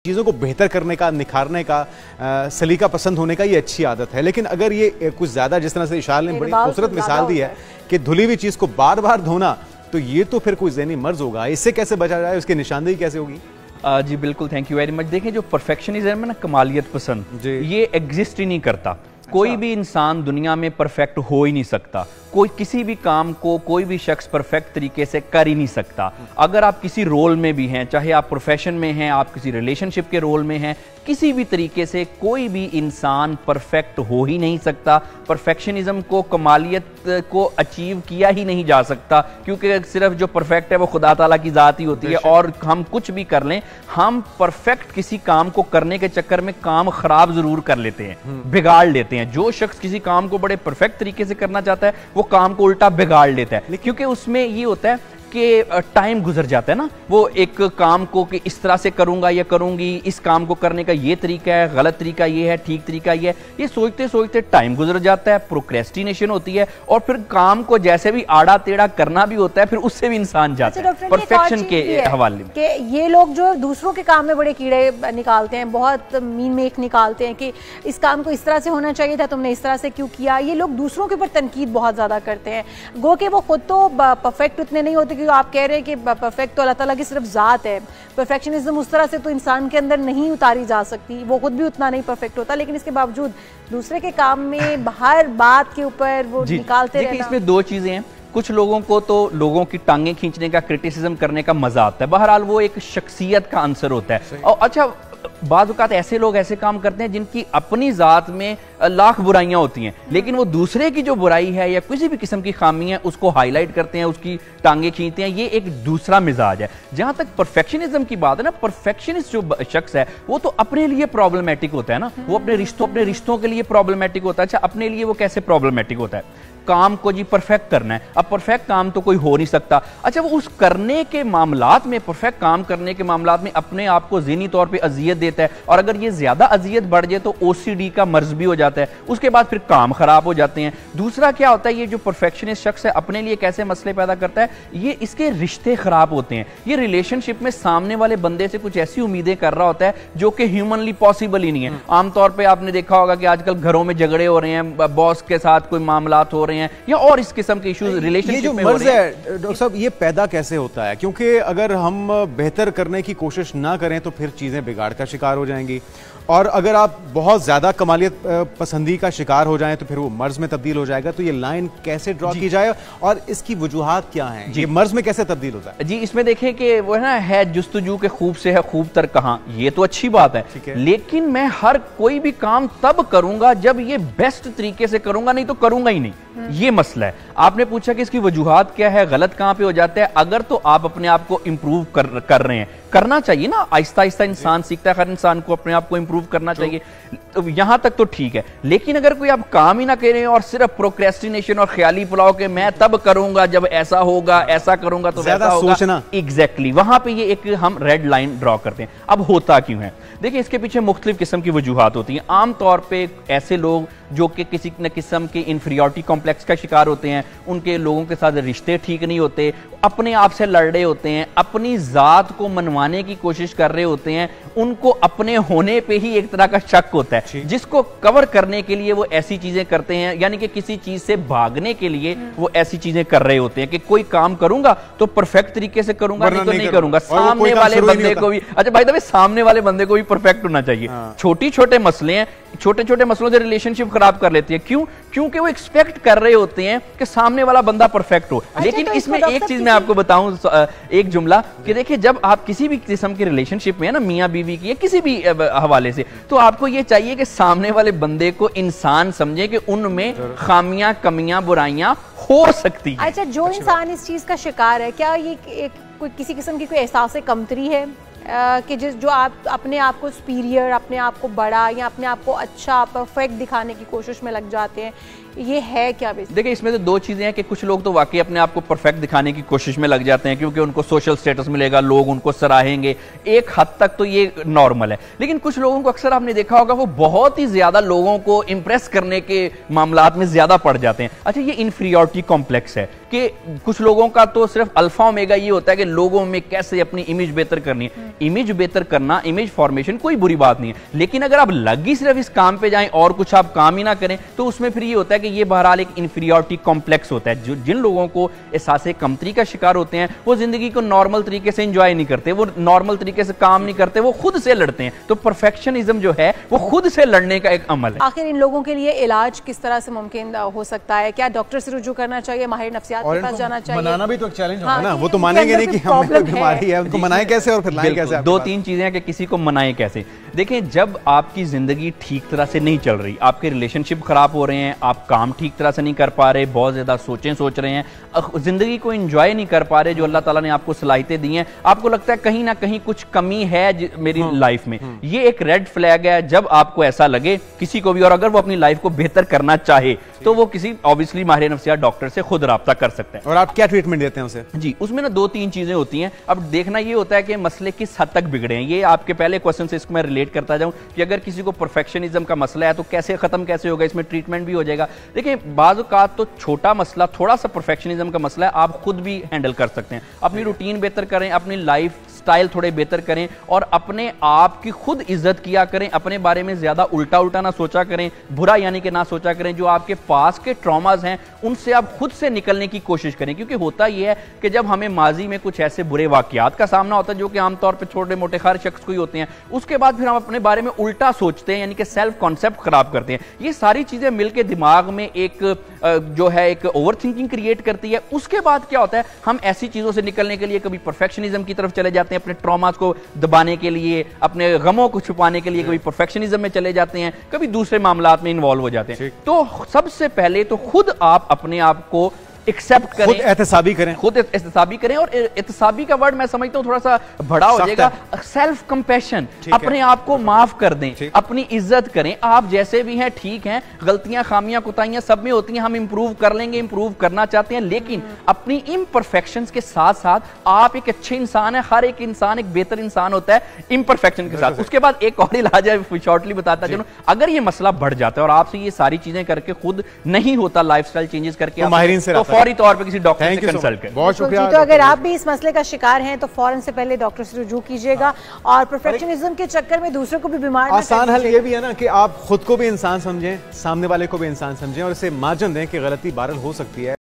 چیزوں کو بہتر کرنے کا، نکھارنے کا، سلیقہ پسند ہونے کا یہ اچھی عادت ہے، لیکن اگر یہ کچھ زیادہ جس طرح سے اشال نے بڑی خوبصورت مثال دی ہے کہ دھلی ہوئی چیز کو بار بار دھونا، تو یہ تو پھر کوئی ذہنی مرض ہوگا. اس سے کیسے بچا جائے، اس کی نشاندہی کیسے ہوگی؟ جی بالکل، تھینک یو ویری مچ. دیکھیں جو پرفیکشنزم ہے نا، کمالیت پسند، یہ ایگزسٹ ہی نہیں کرتا. کوئی بھی انسان دنیا میں پرفیکٹ ہو ہی نہیں سکتا. کوئی کسی بھی کام کو کوئی بھی شخص پرفیکٹ طریقے سے کر ہی نہیں سکتا. اگر آپ کسی رول میں بھی ہیں، چاہے آپ پروفیشن میں ہیں، آپ کسی ریلیشن شپ کے رول میں ہیں، کسی بھی طریقے سے کوئی بھی انسان پرفیکٹ ہو ہی نہیں سکتا. پرفیکشنزم کو، کمالیت کو اچیو کیا ہی نہیں جا سکتا، کیونکہ صرف جو پرفیکٹ ہے وہ خدا تعالیٰ کی ذات ہی ہوتی ہے. اور ہم کچھ بھی کر لیں، ہم پرفیکٹ کسی کام کو کرنے کے چکر میں کام خراب ضرور کر لیتے ہیں، بگاڑ لیتے ہیں. جو شخص کسی کام کو بڑے پرفیکٹ طریقے سے کرنا چاہتا ہے، وہ کام کو الٹا بگاڑ لیتا ہے، کیونکہ اس میں یہ ہوتا ہے کہ ٹائم گزر جاتا ہے نا. وہ ایک کام کو کہ اس طرح سے کروں گا یا کروں گی، اس کام کو کرنے کا یہ طریقہ ہے، غلط طریقہ یہ ہے، ٹھیک طریقہ یہ ہے، یہ سوچتے سوچتے ٹائم گزر جاتا ہے، پروکریسٹینیشن ہوتی ہے، اور پھر کام کو جیسے بھی آڑا ٹیڑھا کرنا بھی ہوتا ہے، پھر اس سے بھی انسان جاتا ہے پرفیکشن کے حوالے میں. کہ یہ لوگ جو دوسروں کے کام میں بڑے کیڑے نکالتے ہیں، بہت مین میک نکالتے ہیں کہ اس کام کو اس طرح سے ہونا چاہیے تھا، تم نے اس طرح سے کیوں کیا. یہ لوگ دوسروں کے اوپر تنقید بہت زیادہ کرتے ہیں، گو کہ وہ خود تو پرفیکٹ اتنے نہیں ہوتے. آپ کہہ رہے ہیں کہ پرفیکٹ تو اللہ تعالیٰ کی صرف ذات ہے. پرفیکشنزم اس طرح سے تو انسان کے اندر نہیں اتاری جا سکتی، وہ خود بھی اتنا نہیں پرفیکٹ ہوتا، لیکن اس کے باوجود دوسرے کے کام میں ہر بات کے اوپر وہ نکالتے رہنا. اس میں دو چیزیں ہیں. کچھ لوگوں کو تو لوگوں کی ٹانگیں کھینچنے کا، کرٹیسزم کرنے کا مزہ آتا ہے. بہرحال وہ ایک شخصیت کا عنصر ہوتا ہے. اور اچھا، بعض اوقات ایسے لوگ ایسے کام کرتے ہیں جن کی اپنی ذات میں لاکھ برائیاں ہوتی ہیں، لیکن وہ دوسرے کی جو برائی ہے یا کسی بھی قسم کی خامی ہے اس کو ہائی لائٹ کرتے ہیں، اس کی ٹانگیں کھینچتے ہیں. یہ ایک دوسرا مزاج ہے. جہاں تک پرفیکشنزم کی بات ہے نا، پرفیکشنسٹ جو شخص ہے وہ تو اپنے لیے پرابلمیٹک ہوتا ہے نا. وہ اپنے رشتوں کے لیے پرابلمیٹک ہوتا ہے. اچھا، اپنے لیے وہ کیسے پرابلمیٹک ہوتا ہے؟ کام کو جی پرفیکٹ کرنا ہے. اب پرفیکٹ کام تو کوئی ہو نہیں سکتا. اچھا، وہ اس کرنے کے معاملات میں، پرفیکٹ کام کرنے کے معاملات میں اپنے آپ کو ذہنی طور پہ اذیت دیتا ہے، اور اگر یہ زیادہ اذیت بڑھ جائے تو او سی ڈی کا مرض بھی ہو جاتا ہے. اس کے بعد پھر کام خراب ہو جاتے ہیں. دوسرا کیا ہوتا ہے، یہ جو پرفیکشنسٹ شخص ہے اپنے لیے کیسے مسئلے پیدا کرتا ہے، یہ اس کے رشتے خراب ہوتے ہیں. یہ ریلیشن شپ میں سامنے والے بندے سے کچھ ایسی امیدیں کر رہا ہوتا ہے جو کہ ہیومنلی پاسبل ہی نہیں ہے. عام طور پہ آپ نے دیکھا ہوگا کہ آج کل گھروں میں جھگڑے ہو رہے ہیں، باس کے ساتھ کوئی معاملات ہو رہے ہیں، یا اور اس قسم کے ایشوز ریلیشن شپ میں ہو رہے ہیں. یہ جو مرض ہے ڈاکٹر صاحب، یہ پیدا کیسے ہوتا ہے؟ کیونکہ اگر ہم بہتر کرنے کی کوشش نہ کریں تو پھر چیزیں بگاڑ کا شکار ہو جائیں گی، اور اگر آپ بہت زیادہ کمالیت پسندی کا شکار ہو جائیں تو پھر وہ مرض میں تبدیل ہو جائے گا. تو یہ لائن کیسے ڈرا کی جائے اور اس کی وجوہات کیا ہیں؟ یہ مرض میں کیسے تبدیل ہوتا ہے؟ جی، اس میں دیکھیں کہ وہ ہے جستجو کے خوب سے ہے خوب تر کہاں. یہ تو اچھی بات ہے، لیکن میں ہر کوئی بھی کام تب کروں گا جب یہ بیسٹ طریقے سے کروں گا، نہیں تو کروں گا ہی نہیں. یہ مسئلہ ہے. آپ نے پوچھا کہ اس کی وجوہات کیا ہے، غلط کہاں پہ ہو جاتا ہے. اگر تو آپ اپنے آپ کو امپروو کر رہے ہیں، کرنا چاہیے نا، آہستہ آہستہ انسان سیکھتا ہے، ہر انسان کو اپنے آپ کو امپروو کرنا چاہیے، یہاں تک تو ٹھیک ہے. لیکن اگر کوئی آپ کام ہی نہ کریں اور صرف پروکریسٹینیشن اور خیالی پلاؤ کہ میں تب کروں گا جب ایسا ہوگا، ایسا کروں گا تو ویسا ہوگا، ایگزیکٹلی وہاں پہ یہ ایک ہم ریڈ لائن ڈرا کرتے ہیں. اب ہوتا کیوں ہے؟ دیکھیں، اس کے پیچھے مختلف قسم کی وجوہات ہوتی ہیں. عام طور پہ ایسے لوگ جو کہ کسی نہ قسم کے انفیریورٹی کمپلیکس کا شکار ہوتے ہیں، ان کے لوگوں کے ساتھ رشتے ٹھیک نہیں ہوتے، اپنے آپ سے لڑ رہے ہوتے ہیں، اپنی ذات کو منوانے کی کوشش کر رہے ہوتے ہیں، ان کو اپنے ہونے پہ ہی ایک طرح کا شک ہوتا ہے، جس کو کور کرنے کے لیے وہ ایسی چیزیں کرتے ہیں. یعنی کہ کسی چیز سے بھاگنے کے لیے وہ ایسی چیزیں کر رہے ہوتے ہیں کہ کوئی کام کروں گا تو پرفیکٹ طریقے سے کروں گا، نہیں تو نہیں کروں گا. سامنے والے بندے کو بھی، اچھا بھائی دبے، سامنے والے بندے کو بھی پرفیکٹ ہونا چاہیے. چھوٹی چھوٹے مسئلے ہیں، چھوٹے چھوٹے مسئلوں سے ریلیشن شپ خراب کر لیتی ہے. کیوں؟ کیونکہ وہ ایکسپیکٹ کر رہے ہوتے ہیں کہ سامنے والا بندہ پرفیکٹ ہو. لیکن اس میں ایک چیز میں آپ کو بتاؤں، ایک جملہ کہ دیکھیں، جب آپ کسی بھی قسم کی ریلیشن شپ میں ہے نا، میاں بیوی کی یا کسی بھی حوالے سے، تو آپ کو یہ چاہیے کہ سامنے والے بندے کو انسان سمجھے کہ ان میں خامیاں، کمیاں، برائیاں ہو سکتی ہیں. اچھا، جو انسان اس چیز کا شکار ہے، کیا یہ کوئی کسی قسم کی کوئی احساس کمتری ہے کہ جو آپ اپنے آپ کو سپیریئر، اپنے آپ کو بڑا یا اپنے آپ کو اچھا، پرفیکٹ دکھانے کی کوشش میں لگ جاتے ہیں؟ یہ ہے کیا بیسک؟ دیکھیں اس میں تو دو چیزیں ہیں کہ کچھ لوگ تو واقعی اپنے آپ کو پرفیکٹ دکھانے کی کوشش میں لگ جاتے ہیں کیونکہ ان کو سوشل سٹیٹس ملے گا, لوگ ان کو سراہیں گے, ایک حد تک تو یہ نارمل ہے. لیکن کچھ لوگوں کو اکثر آپ نے دیکھا ہوگا وہ بہت ہی زیادہ لوگوں کو امپریس کرنے کے معاملات میں زیادہ پڑ جاتے ہیں. اچھا یہ انفیریورٹی کمپلیکس ہے کہ کچھ لوگوں کا تو صرف الفا اومیگا یہ ہوتا ہے کہ لوگوں میں کیسے اپنی امیج بہتر کرنی ہے. امیج بہتر کرنا, امیج فارمیشن کوئی بری بات نہیں ہے, لیکن اگر آپ لگ ہی صرف اس کام پہ جائیں اور کچھ آپ کام ہی نہ کریں تو اس میں پھر یہ ہوتا ہے کہ یہ بہرحال ایک انفیریورٹی کمپلیکس ہوتا ہے. جن لوگوں کو احساس کمتری کا شکار ہوتے ہیں وہ زندگی کو نارمل طریقے سے انجوائے نہیں کرتے, وہ نارمل طریقے سے کام نہیں کرتے, وہ خود سے لڑتے ہیں. تو پرفیکشنزم جو ہے وہ خود سے لڑنے کا ایک عمل ہے. آخر ان لوگوں کے لیے علاج کس طرح سے ممکن ہو سکتا ہے؟ کیا ڈاکٹر سے رجوع کرنا چاہیے, ماہر نفسیات کے پاس جانا چاہیے؟ منانا بھی تو ایک چیلنج ہوگا نا, وہ تو مانیں گے نہیں کہ ہم میں بیماری ہے, ان کو منائیں کیسے اور پھر لائیں کیسے؟ دو تین چیزیں ہیں کہ کسی کو منائیں کیسے. دیکھیں جب آپ کی زندگی ٹھیک طرح سے نہیں چل رہی, آپ کے ریلیشن شپ خراب ہو رہے ہیں, آپ کام ٹھیک طرح سے نہیں کر پا رہے, بہت زیادہ سوچیں سوچ رہے ہیں, زندگی کو انجوائے نہیں کر پا رہے جو اللہ تعالیٰ نے آپ کو صلاحیتیں دی ہیں, آپ کو لگتا ہے کہیں نہ کہیں کچھ کمی ہے میری لائف میں, یہ ایک ریڈ فلیگ ہے. جب آپ کو ایسا لگے کسی کو بھی, اور اگر وہ اپنی لائف کو بہتر کرنا چاہے تو وہ کسی اوبیسلی ماہر نفسیات ڈاکٹر سے خود رابطہ کر سکتے ہیں. اور آپ کیا ٹریٹمنٹ دیتے ہیں اسے؟ جی اس میں نا دو تین چیزیں ہوتی ہیں. اب دیکھنا یہ ہوتا ہے کہ مسئلے کس حد تک بگڑے ہیں. یہ آپ کے پہلے کوسچن سے اس کو میں ریلیٹ کرتا جاؤں کہ اگر کسی کو پرفیکشنزم کا مسئلہ ہے تو کیسے ختم کیسے ہوگا, اس میں ٹریٹمنٹ بھی ہو جائے گا. دیکھیں بعض اوقات تو چھوٹا مسئلہ, تھوڑا سا پرفیکشنزم کا مسئلہ ہے, آپ خود بھی ہینڈل کر سکتے ہیں. اپنی روٹین بہتر کریں, اپنی لائف سٹائل تھوڑے بہتر کریں اور اپنے آپ کی خود عزت کیا کریں. اپنے بارے میں زیادہ الٹا نہ سوچا کریں, برا یعنی کہ نہ سوچا کریں. جو آپ کے پاس کے ٹراماز ہیں ان سے آپ خود سے نکلنے کی کوشش کریں, کیونکہ ہوتا یہ ہے کہ جب ہمیں ماضی میں کچھ ایسے برے واقعات کا سامنا ہوتا ہے جو کہ عام طور پہ چھوٹے موٹے ہر شخص کو ہی ہوتے ہیں, اس کے بعد پھر ہم اپنے بارے میں الٹا سوچتے ہیں, یعنی کہ سیلف کانسیپٹ خراب کرتے ہیں. یہ ساری چیزیں مل کے دماغ میں ایک جو ہے ایک اوور تھنکنگ کریٹ کرتی ہے. اس کے بعد کیا ہوتا ہے, ہم ایسی چیزوں سے نکلنے کے لیے کبھی پرفیکشنزم کی طرف چلے جاتے ہیں, اپنے ٹراماز کو دبانے کے لیے, اپنے غموں کو چھپانے کے لیے کبھی پرفیکشنزم میں چلے جاتے ہیں, کبھی دوسرے معاملات میں انوالو ہو جاتے ہیں. تو سب سے پہلے تو خود آپ اپنے آپ کو ایکسپٹ کریں, خود احتسابی کریں, خود احتسابی کریں. اور احتسابی کا ورڈ میں سمجھتا ہوں تھوڑا سا بڑا ہو جائے گا. سیلف کمپیشن, اپنے آپ کو معاف کر دیں, اپنی عزت کریں. آپ جیسے بھی ہیں ٹھیک ہیں, غلطیاں خامیاں کوتاہیاں سب میں ہوتی ہیں, ہم امپروو کر لیں گے, امپروو کرنا چاہتے ہیں, لیکن اپنی امپرفیکشنز کے ساتھ ساتھ آپ ایک اچھے انسان ہیں. ہر ایک انسان ایک بہتر انسان ہوتا ہے امپرفیکشن کے ساتھ. اس کے بعد ایک اور علاج ہے, شارٹلی بتاتا چلوں. اگر یہ مسئلہ بڑھ جاتا ہے اور آپ سے یہ ساری چیزیں کر کے خود نہیں ہوتا, لائف سٹائل چینجز کر کے, ماہرین سے فوری طور پہ کسی ڈاکٹر سے کنسلٹ کریں. بہت شکریہ. تو اگر آپ بھی اس مسئلے کا شکار ہیں تو فوراً سے پہلے ڈاکٹر سے رجوع کیجیے گا, اور پرفیکشنزم کے چکر میں دوسروں کو بھی بیمار نہ کریں. آسان حل یہ بھی ہے نا کہ آپ خود کو بھی انسان سمجھیں, سامنے والے کو بھی انسان سمجھیں, اور اسے مارجن دیں کہ غلطی بہرحال ہو سکتی ہے.